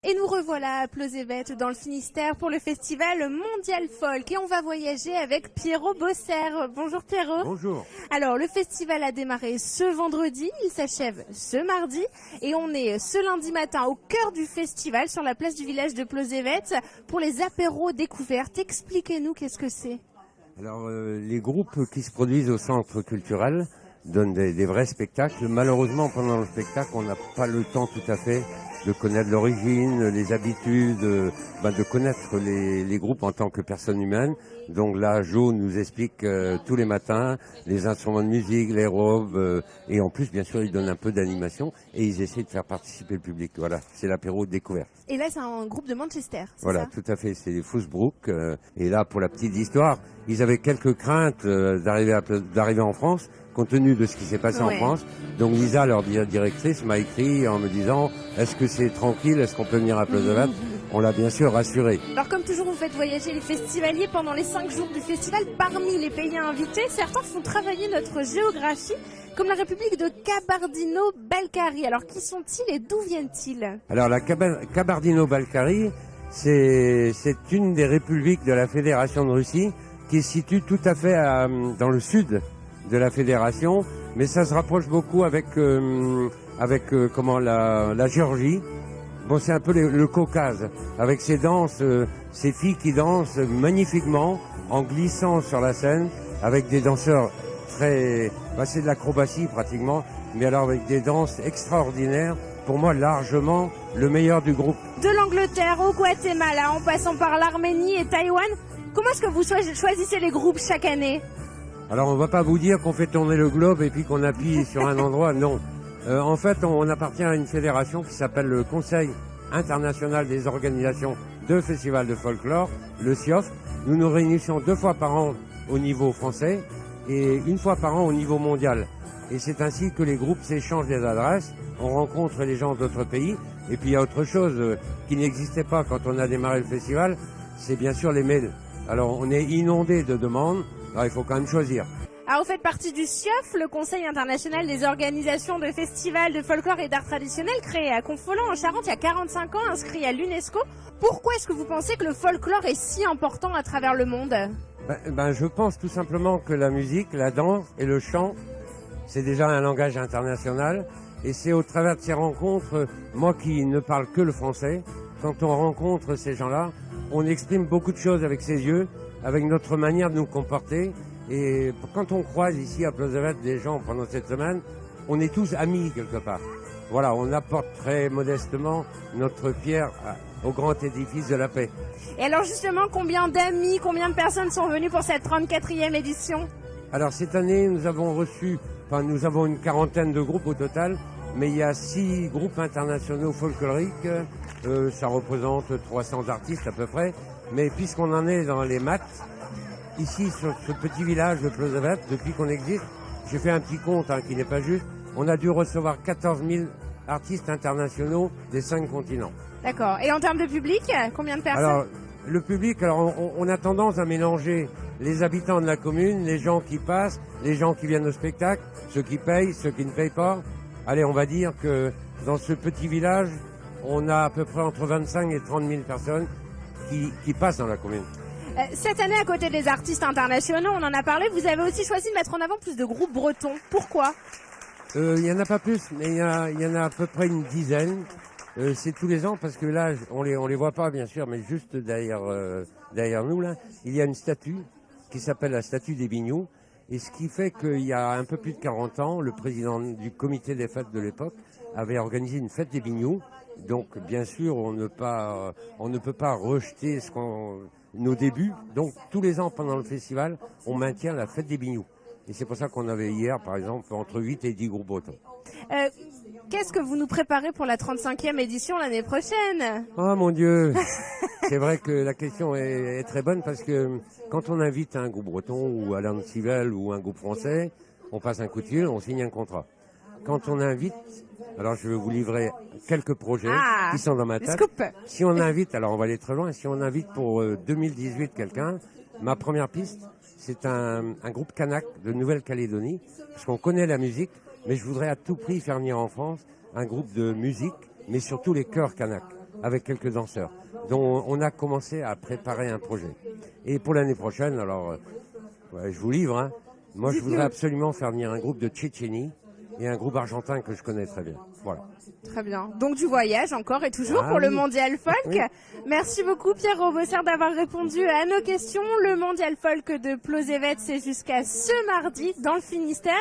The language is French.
Et nous revoilà à Plozévet dans le Finistère pour le festival Mondial Folk et on va voyager avec Pierrot Bosser. Bonjour Pierrot. Bonjour. Alors le festival a démarré ce vendredi, il s'achève ce mardi et on est ce lundi matin au cœur du festival sur la place du village de Plozévet pour les apéros découvertes. Expliquez-nous qu'est-ce que c'est. Alors les groupes qui se produisent au centre culturel donnent des vrais spectacles. Malheureusement pendant le spectacle on n'a pas le temps tout à fait de connaître l'origine, les habitudes, de connaître les groupes en tant que personnes humaines. Donc là, Jo nous explique tous les matins les instruments de musique, les robes, et en plus, bien sûr, ils donnent un peu d'animation et ils essaient de faire participer le public. Voilà, c'est l'apéro découverte. Et là, c'est un groupe de Manchester, c'est voilà, ça? Tout à fait, c'est les Foosbrook. Et là, pour la petite histoire, ils avaient quelques craintes d'arriver en France, compte tenu de ce qui s'est passé en France. Donc Lisa, leur directrice, m'a écrit en me disant « Est-ce que c'est tranquille? Est-ce qu'on peut venir à Plozévet ?» On l'a bien sûr rassuré. Alors comme toujours, vous faites voyager les festivaliers pendant les 5 jours du festival. Parmi les pays invités, certains font travailler notre géographie, comme la République de Kabardino-Balkarie. Alors qui sont-ils et d'où viennent-ils? Alors la Kabardino-Balkarie, c'est une des républiques de la Fédération de Russie qui se situe tout à fait dans le sud de la Fédération, mais ça se rapproche beaucoup avec la Géorgie. Bon, c'est un peu le Caucase, avec ces danses, ces filles qui dansent magnifiquement en glissant sur la scène, avec des danseurs c'est de l'acrobatie pratiquement, mais alors avec des danses extraordinaires. Pour moi, largement le meilleur du groupe. De l'Angleterre au Guatemala, en passant par l'Arménie et Taïwan, comment est-ce que vous choisissez les groupes chaque année? Alors, on va pas vous dire qu'on fait tourner le globe et puis qu'on appuie sur un endroit, non. En fait, on appartient à une fédération qui s'appelle le Conseil international des organisations de festivals de folklore, le CIOF. Nous nous réunissons 2 fois par an au niveau français et 1 fois par an au niveau mondial. Et c'est ainsi que les groupes s'échangent des adresses, on rencontre les gens d'autres pays. Et puis il y a autre chose qui n'existait pas quand on a démarré le festival, c'est bien sûr les mails. Alors on est inondé de demandes, alors il faut quand même choisir. Alors, vous faites partie du CIOF, le Conseil international des organisations de festivals de folklore et d'art traditionnel, créé à Confolens en Charente il y a 45 ans, inscrit à l'UNESCO. Pourquoi est-ce que vous pensez que le folklore est si important à travers le monde? Je pense tout simplement que la musique, la danse et le chant, c'est déjà un langage international. Et c'est au travers de ces rencontres, moi qui ne parle que le français, quand on rencontre ces gens-là, on exprime beaucoup de choses avec ses yeux, avec notre manière de nous comporter. Et quand on croise ici à Plozévet des gens pendant cette semaine, on est tous amis quelque part. Voilà, on apporte très modestement notre pierre au grand édifice de la paix. Et alors justement, combien d'amis, combien de personnes sont venues pour cette 34e édition? Alors cette année, nous avons une quarantaine de groupes au total, mais il y a 6 groupes internationaux folkloriques, ça représente 300 artistes à peu près, mais puisqu'on en est dans les maths, ici, sur ce petit village de Plozévet, depuis qu'on existe, j'ai fait un petit compte qui n'est pas juste, on a dû recevoir 14 000 artistes internationaux des 5 continents. D'accord. Et en termes de public, combien de personnes? Alors, le public, on a tendance à mélanger les habitants de la commune, les gens qui passent, les gens qui viennent au spectacle, ceux qui payent, ceux qui ne payent pas. Allez, on va dire que dans ce petit village, on a à peu près entre 25 et 30 000 personnes qui passent dans la commune. Cette année, à côté des artistes internationaux, on en a parlé, vous avez aussi choisi de mettre en avant plus de groupes bretons. Pourquoi? Il y en a pas plus, mais il y en a à peu près une dizaine. C'est tous les ans parce que là, on les voit pas bien sûr, mais juste derrière nous là, il y a une statue qui s'appelle la statue des Bignoux. Et ce qui fait qu'il y a un peu plus de 40 ans, le président du comité des fêtes de l'époque avait organisé une fête des Bignoux. Donc bien sûr, on ne peut pas rejeter nos débuts. Donc tous les ans pendant le festival, on maintient la fête des Bignoux. Et c'est pour ça qu'on avait hier, par exemple, entre 8 et 10 groupes bretons. Qu'est-ce que vous nous préparez pour la 35e édition l'année prochaine? Oh mon Dieu. C'est vrai que la question est très bonne parce que quand on invite un groupe breton ou Alain Civel ou un groupe français, on passe un coup de fil, on signe un contrat. Quand on invite, alors je vais vous livrer quelques projets qui sont dans ma tête. Scoop. Si on invite, alors on va aller très loin, si on invite pour 2018 quelqu'un, ma première piste, c'est un groupe kanak de Nouvelle-Calédonie, parce qu'on connaît la musique, mais je voudrais à tout prix faire venir en France un groupe de musique, mais surtout les chœurs kanak. avec quelques danseurs, dont on a commencé à préparer un projet. Et pour l'année prochaine, alors, ouais, je vous livre, hein, moi je voudrais absolument faire venir un groupe de Tchétchénie et un groupe argentin que je connais très bien. Voilà. Très bien. Donc du voyage encore et toujours pour oui. le Mondial Folk. Oui. Merci beaucoup Pierre Robosser d'avoir répondu à nos questions. Le Mondial Folk de Plozévet, c'est jusqu'à ce mardi dans le Finistère.